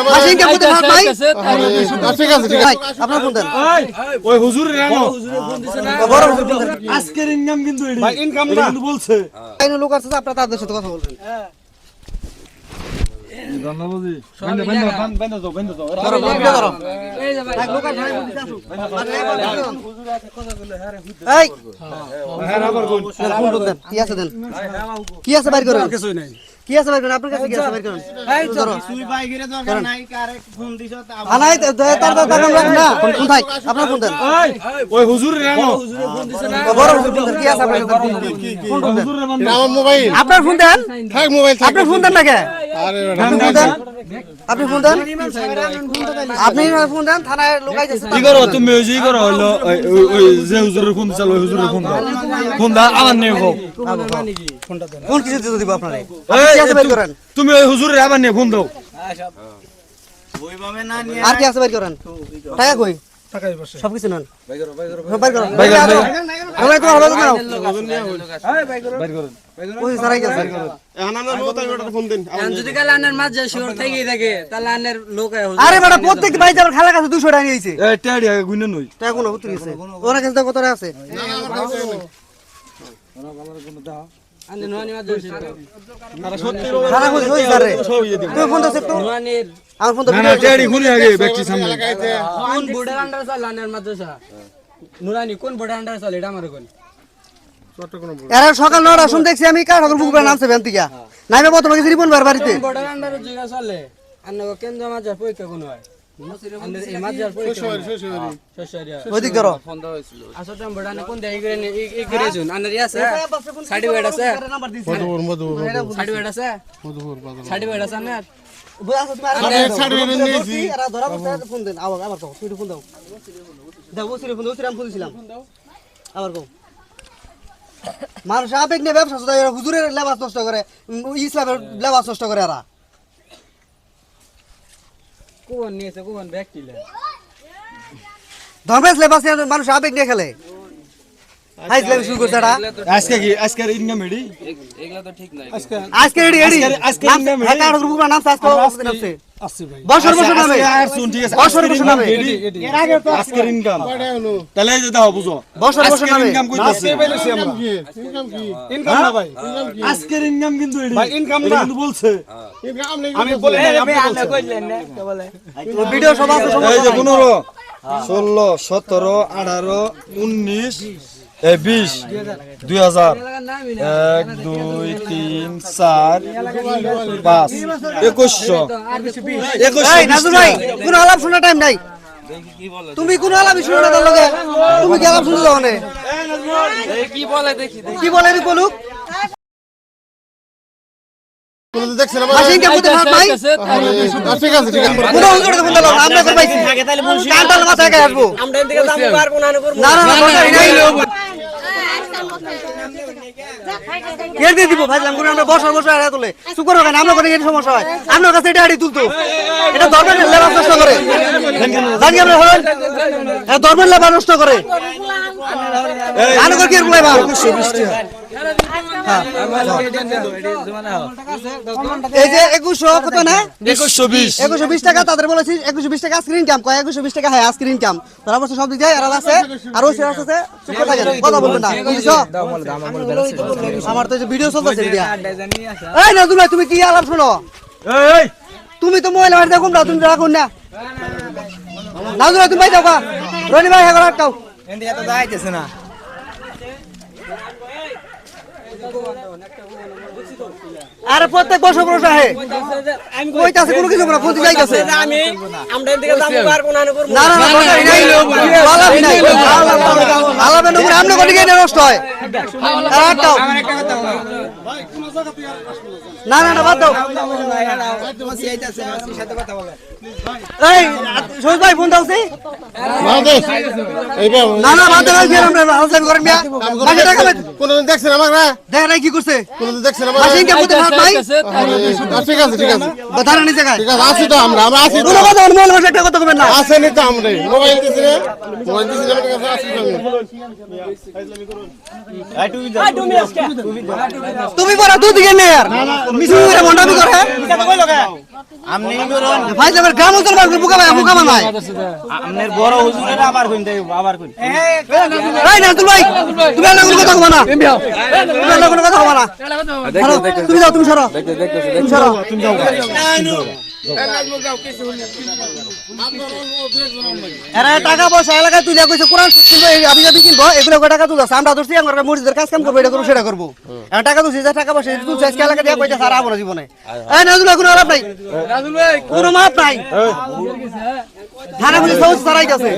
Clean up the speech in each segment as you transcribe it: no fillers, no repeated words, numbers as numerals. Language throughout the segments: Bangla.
মাসিন কে মধ্যে ভাত ভাই ঠিক আছে ভাই আপনার ফোন দেন ওই হুজুরের রানো হুজুরে ফোন দিছে না বড় হুজুর ফোন দেন আজকের ইনকাম কিন্তু এডি ভাই ইনকাম না কিন্তু বলছে আইনো লোক আছে আপনারা তাদের সাথে কথা বলবেন ধন্যবাদী বেন্দা যাও ধরো ভিডিও ধরো এই যে ভাই এক লোক আছে এই হ্যাঁ আবার কোন ফোন দেন কি আছে দেন কি আছে বাইর করেন কিছুই নাই কি আছে বাইর করেন আপনার কাছে কি আছে বাইর করেন এই তো ধরো সুই ভাই গিরে দরকার নাই কারে ফোন দিছ আনাই তার নাম রাখ না ফোন ভাই আপনার ফোন দেন ওই হুজুরের রানো হুজুরে ফোন দিছে না বড় হুজুর ফোন দেন কি আছে আপনার কাছে ফোন দেন হুজুরের বান্দা আমার মোবাইল আপনার ফোন দেন থাক মোবাইল থাক আপনার ফোন দেন না কে আরে আপনি ফোন দেন আপনি ফোন দেন আপনি ফোন দেন থানায় লোক আইছে কি করো তুমি ওই যে করো হলো ওই যে হুজুরের ফোন চালো ওই হুজুরের ফোন দাও আমার নিয়ে গো কোন কিছু দিতে দিব আপনারে এই, কি আছে বাইর করেন তুমি ওই হুজুরের আবার নিয়ে ফোন দাও ওইভাবে না নিয়ে আর কি আছে বাইর করেন টাকা কই টাকাই বসে সব কিছু নেন বাইর করেন বাইর করেন, আমরা তো হবে না এই ভাই করো বাইর করুন ওই সারাই গেছে এখন আমরা মোবাইলটা ফোন দেন যদি কাল আনের মাঝ যায় শিওর থেকেই থাকে তাহলে আনের লোক আরে বেটা প্রত্যেক ভাই যাবার খালা কাছে 200 টাকা নিয়েছে এই টেডি আগে গুইনা নই টাকা কোন উত্তর গেছে ওরা কাছে কত টাকা আছে আনের নোয়ানি মাঝ যায় খালা কই হই স্যারে তুই ফোন দাও একটু নোয়ানির আমার ফোন দাও না না টেডি গুনি আগে ব্যক্তি সামনে কোন বোর্ডের আন্ডার চাল আনের মাঝ যায় নুরানি কোন বোর্ডের আন্ডার চাল এটা আমার কোন এরা সকাল 9টা শুন দেখছি আমি কার ঠাকুর বুক নামছে ভ্যান থেকে নাইবে প্রথমে গেছি রিপন ভাইয়ের বাড়িতে কোন বোর্ডের আন্ডার জিগা চলে আন্ন কেন্দ্র মাঝ যায় পরীক্ষা কোন হয় আনের এই মাঝ যায় পরীক্ষা শশারিয়া ওইদিক ধরো আসলে বোর্ড আনে কোন দেই করে এই করে জুন আনের আছে সার্টিফিকেট আছে মধুপুর মধুপুর সার্টিফিকেট আছে মধুপুর সার্টিফিকেট আছে না আমি certificate নিয়েছি। এরা ধরা বসে ফোন দেন আবার আবার দাও তুই ফোন দাও দাও বসিরে ফোন দাও সিরাম ফোন দিছিলাম আবার কও মানুষ আবেগ নিয়ে ব্যবসা শুধু এরা হুজুরের লেবাস নষ্ট করে ইসলামের লেবাস নষ্ট করে এরা কোন নিয়েছে কোন ব্যক্তি লে ধর্মেশ লেবাস নিয়ে মানুষ আবেগ নিয়ে খেলে হাই ইসলাম শুরু করছে এরা আজকে কি আজকের ইনকাম এডি আজকে এডি এডি আজকে ইনকাম হ্যাঁ কার ঠাকুর বুক নামছে আজকে নামছে আসছি ভাই বছর বছর নামে আর শুন ঠিক আছে বছর বছর নামে এর আগে তো আজকের ইনকাম তাহলে এই যে দাও বুঝো বছর বছর আজকের নামে ইনকাম কইতাছে আজকে পেলেছি আমরা ইনকাম কি ইনকাম না ভাই আজকের ইনকাম কিন্তু এডি ভাই ইনকাম এটা না কিন্তু বলছে ইনকাম আমি বলি নাই আপনি বলছেন কইলেন না কে বলে ভিডিও সব আছে সব এই যে 15 16 17 18 19 এই 20 2000 1 2 3 4 5 2100 এই নাজুল ভাই কোন আলাপ শোনার টাইম নাই তুমি কোন আলাপই শুনো না তার লগে তুমি কি আলাপ শুনছো ওখানে কি বলে দেখি কি বলে আমি বলুক কোন দেখছেন আমার মাসিন কে মধ্যে ভাত ভাই ঠিক আছে ঠিক আছে কোন হুজুর ফোন দাও আমরা করে পাইছি কান্টাল মাথায় গায়ে আসবো আমরা এদিকে যাবো আর কোন আনে করব না না না দরকারই নাই কে দিয়ে দিব ভাইলাম কোন আমরা বসর বসর আড়া তুলে শুকর কেন আমরা করে এই সমস্যা হয় আপনার কাছে এটা আড়ি তুলতো এটা ধর্মের লেবার নষ্ট করে জানি আমরা হল এটা ধর্মের লেবার নষ্ট করে আনো করে কি বলে বা 120 এই যে 2100 কত না 2120 2120 টাকা তাদের বলেছি 2120 টাকা স্ক্রিন ক্যাম কয় 2120 টাকা হ্যাঁ স্ক্রিন ক্যাম তারা বলছে সব দিক দিয়ে এরা আছে আর ওই আছে চুপ করে থাকেন কথা বলবেন না বুঝছো আমার তো এই যে ভিডিও চলতেছে দিয়া এই না তুমি কি আলাপ শুনো এই তুমি তো মোবাইল মার দেখুন না তুমি রাখুন না না তুমি ভাই যাও রনি ভাই হেগড় আটকাও ইন্ডিয়া তো যাইতেছে না আরে প্রত্যেক বছর বছর আহে কইতাছে কোনো কিছু না ফোন যাই গেছে আমি আমরা এদিকে যাবো আর কোন আনে করব না না দরকারই নাই আলাপ নাই আলাপ নগর আমনে কোন দিকে নষ্ট হয় আটকাও না না না বাদ দাও এই সৈয়দ ভাই ফোন দাও সে বাংলাদেশ এইবার না না বাদ দাও ফের আমরা হাউসলাইন করেন মিয়া মাসে টাকা কোন দেখছেন আমার না দেখ নাই কি করছে কোন দেখছেন আমার মাসিন কে মধ্যে ভাত ভাই ঠিক আছে ঠিক আছে বাধারা নিচে গায় ঠিক আছে আসি তো আমরা আসি তো কোনো কথা মোবাইল বসে একটা কথা কবেন না আসেনি তো আমরা মোবাইল দিছি না মোবাইল দিছি না ঠিক আছে আসি তো তুমি বড় দিকে নে আর মিছু করে মন্ডামি করে আপনি করুন ভাই আমার গ্রাম অঞ্চল বাড়বে বুকা বানায় আপনার বড় হুজুরের আবার কইন দেব আবার কইন এই না তুই ভাই তুমি আল্লাহ কোনো কথা বলা তুমি আল্লাহ কোনো কথা বলা তুমি যাও তুমি সরো তুমি সরো তুমি যাও এরা টাকা পয়সা এলাকায় তুই কইছে কোরআন কিনবো আমি যাবি কিনবো এগুলো টাকা তুলছ আমরা দোষী আমরা মসজিদের কাজ কাম করবো এটা করবো সেটা করবো এরা টাকা তুলছি যা টাকা পয়সা তুলছে আজকে এলাকা দিয়ে কইতে সারা আমার জীবনে এই নাজুল কোনো আলাপ নাই নাজুল ভাই কোনো মাপ নাই থানা পুলিশ সব সারাই গেছে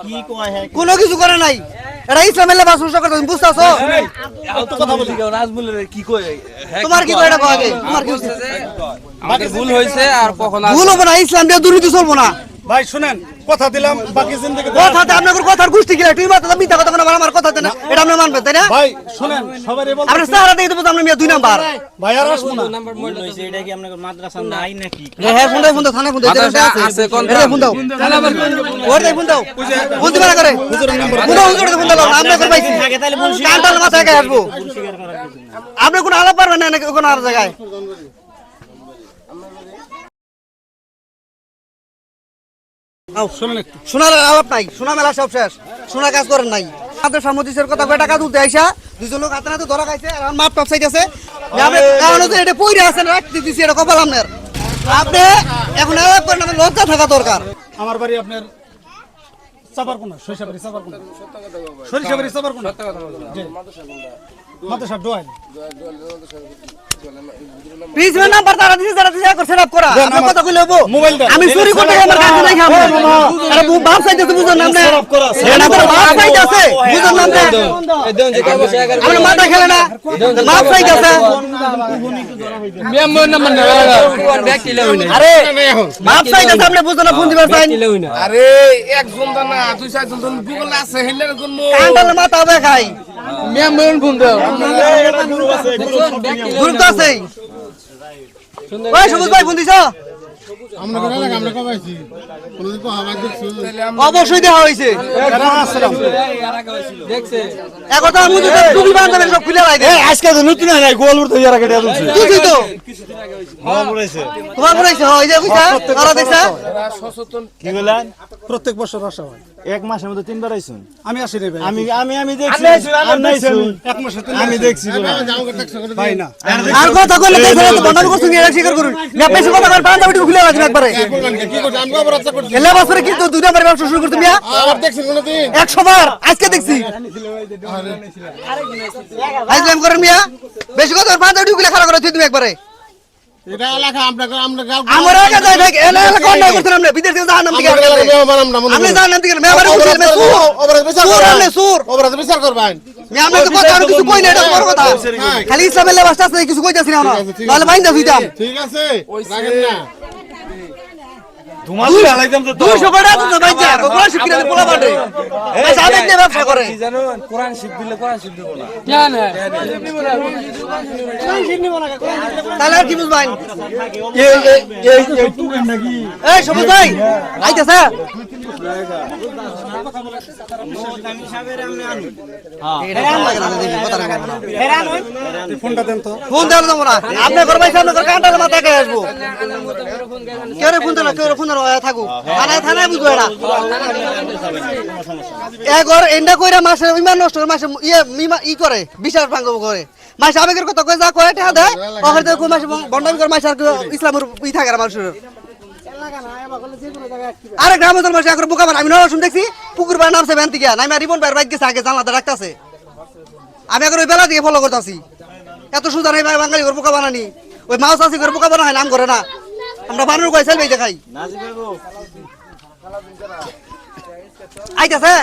কি কয় হে কোনো কিছু করে নাই এটা ইসলামের লেবাস নষ্ট করতে তুমি বুঝতাছো কথা বলি নাজমুলের কি কয় তোমার কি কয় এটা কয় আগে? তোমার কি হইছে? আমাদের ভুল হয়েছে আর কখনো ভুল হবে না ইসলাম দিয়ে দুর্নীতি চলবো না ভাই শুনেন কথা দিলাম বাকি জিন্দেগি কথাতে আপনার কথার গোষ্ঠী কিনা তুই মাথা মিথ্যা কথা বলে আমার কথা না এটা আপনি মানবেন তাই না ভাই শুনেন সবারই বল আপনি সারা দিয়ে দেবো আপনি মিয়া 2 নাম্বার ভাই আর আসবো না নাম্বার মোবাইল হইছে এটা কি আপনার মাদ্রাসা নাই নাকি হ্যাঁ ফোন দাও থানা ফোন দাও আছে কোন ফোন দাও ওর দাও ফোন দাও বলতে পারা করে হুজুরের নাম্বার ফোন দাও আমরা করে পাইছি কান্টাল মাথায় গায়ে আসবো আপনি কোন আলাপ পারবেন না নাকি কোন আর জায়গায় শোনার আলাপ নাই শোনা মেলা সব শেষ শোনা কাজ করেন নাই আমাদের সামুদ্রিকের কথা কয় টাকা তুলতে আইসা দুজন লোক হাতে নাতে ধরা খাইছে আর মাপ টপ চাইতেছে কারণ এটা পইরে আছেন রাখতে দিছি এটা কপাল আপনার আপনি এখন আলাপ করেন আপনার লজ্জা থাকা দরকার আমার বাড়ি আপনার চাপারকোনা সরিষাবাড়ি চাপারকোনা সরিষাবাড়ি চাপারকোনা মাদ্রাসা ডোয়াল প্রিন্সিপাল নাম্বার তারা দিছে যারা দিছে একবার সেটআপ করা আপনার কথা কইলে হবো মোবাইল দাও আমি চুরি করতে আমার কাছে নাই খাবো আরে বাপ চাইতেছে বুঝুন নাম না এটা তো বাপ চাইতেছে বুঝুন নাম না এই দেন যে কাগজ 11 আপনি মাথা খেলে না বাপ চাইতেছে মেম্বার নাম্বার না ব্যাগ কিলে হইনা আরে বাপ চাইতেছে আপনি বুঝুন না ফোন দিবা চাই কিলে হইনা আরে একজন দা না দুই চারজন জন গুগল আছে হেলে কোন মো কান্ডালে মাথা হবে খাই মেম্বার ফোন দাও গুরুত্ব আছে ওই সবুজ ভাই ফোন দিছো আমরা করে লাগা আমরা কবাইছি কোনদিন তো আওয়াজ দেখছো অবশ্যই দেওয়া হয়েছে দেখছে একথা আমি তো টুপি বাঁধবেন সব খুলে রাখবে আজকে তো নতুন নাই গোল উঠতে যারা কেটে দিচ্ছে তুই তো হ্যাঁ পড়াইছে তোমার পড়াইছে হয় যে বুঝা ওরা দেখছা কি বলেন প্রত্যেক বছর আসা হয় এক মাসের মধ্যে 3 বার আইছুন আমি আসি রে ভাই আমি দেখছি এক মাসে আমি দেখছি যাও দেখছো করে ভাই না আর কথা কইলে দেখছ তো বন্ধ করছ নি এটা স্বীকার করুন না বেশি কথা কর পাঞ্জাবি খুলে রাখবেন একবারে কি করছ আমি আবার আচ্ছা করছি এলা বছরে কিন্তু দুইটা বার ব্যবসা শুরু করতে মিয়া আবার দেখছেন কোনদিন 100 বার আজকে দেখছি আইজলাম করেন মিয়া বেশি কথা পাঞ্জাবি খুলে খারাপ করে তুমি একবারে এটা এলাকা আমরা গাঁও আমার আগে যাই দেখ এলা কোন না করছেন আপনি বিদেশ থেকে জাহান্নাম দিকে আপনি জাহান্নাম দিকে মেয়াবারে বলছেন মে সুর অপরাধ বিচার সুর আপনি সুর অপরাধ বিচার করবেন মিয়া আপনি তো কথা আর কিছু কই না এটা বড় কথা খালি ইসলামের লেবাসটা আছে কিছু কইতাছি না তাহলে বাইন্দা দিতাম ঠিক আছে রাখেন না তোমার লাগাইতাম তো 200 টাকা তো বাইন্দা কোরআন শিক্ষিত পোলা বাটে এই সাবেক নিয়ে ব্যবসা করে কি জানো কোরআন শিখ দিলে কোরআন শিখ দেব না কেন তাহলে আর কি বুঝবাই এই টুকেন নাকি এই সবুজ ভাই আইতাছে ফোনটা দেন তো ফোন দেন তোমরা আপনি করবাই সামনে করে কাঁটালে মাথায় কে আসবো কেউ ফোন দেন কেউ ফোন থাকু থানায় বুঝবো এটা এগর এন্ডা কইরা মাসে ইমান নষ্ট মাসে ই করে বিশ্বাস ভাঙ্গ করে মাসে আবেগের কথা কই যা কয় টাকা দেয় ওখানে তো মাসে বন্ডামি করে মাসে আর ইসলামের ই থাকে না মানুষের আরে গ্রাম অঞ্চল মাসে এখন বোকা আমি নরসুন দেখছি পুকুর পাড়ে নামছে ভ্যান থেকে নামে রিবন ভাইয়ের বাইক গেছে আগে জানলাতে রাখতেছে আমি এখন ওই বেলা দিয়ে ফলো করতেছি এত সুদা নাই ভাই বাঙালি করে বোকা বানানি ওই মাছ চাষি করে বোকা বানা হয় নাম করে না আমরা বানুর কয় সেলফি দেখাই আইতাছে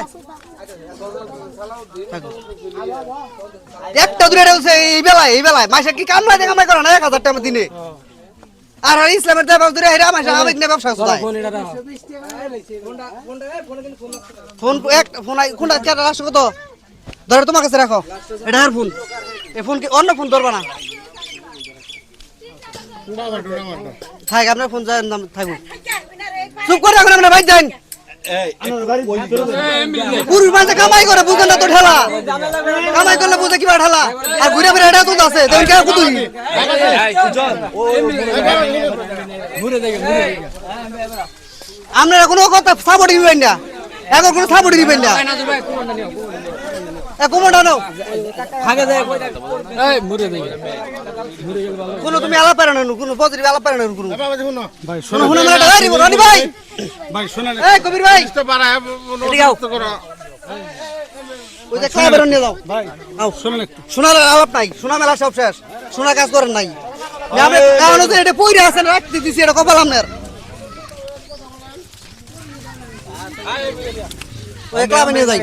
একটা দূরে রয়েছে এই বেলায় মাসে কি কামড়াই কামাই করে না 1000 টাকা দিনে আর ইসলামের দেব দূরে হেরা মাসে আবেগ নিয়ে ব্যবসা চলায় ফোন এক ফোন কোনটা কেটে রাখছো কত ধরে তোমার কাছে রাখো এটা আর ফোন এই ফোন কি অন্য ফোন ধরবা না থাক আপনার ফোন যায় নাম থাকুন চুপ করে রাখুন আপনার ভাই যান পুরুষ মানুষ কামাই করে বুঝেন না তো ঠেলা কামাই করলে বুঝে কিবা ঠেলা আর ঘুরে ফিরে এটা তুলতে আছে তখন কেউ কুতুই আপনারা কোনো কথা সাপোর্ট দিবেন না এখন কোনো সাপোর্ট দিবেন না কুমোটা নাও কোনো তুমি আলাপ পারে না কোনো পজিটিভ আলাপ পারে না কোনো ভাই শোনো শুনে মেলাটা গাড়ি রনি ভাই ভাই শোনেন এই কবির ভাই বাড়ায় এদিকে আও। ওই যে খাওয়া বেরোন নিয়ে যাও ভাই আও শোনেন একটু শোনার আলাপ নাই শোনা মেলা সব শেষ শোনা কাজ করেন নাই আপনি কারণ হচ্ছে এটা পইরে আছেন রাখতে দিছি এটা কপাল আপনার ওই ক্লাবে নিয়ে যাই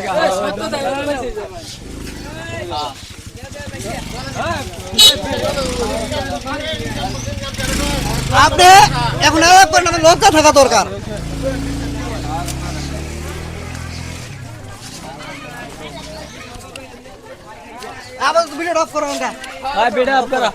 আপনি এখন আলাপ করেন আপনার লজ্জা থাকা দরকার আবার ভিডিও অফ করো ভাই বেটা আপনারা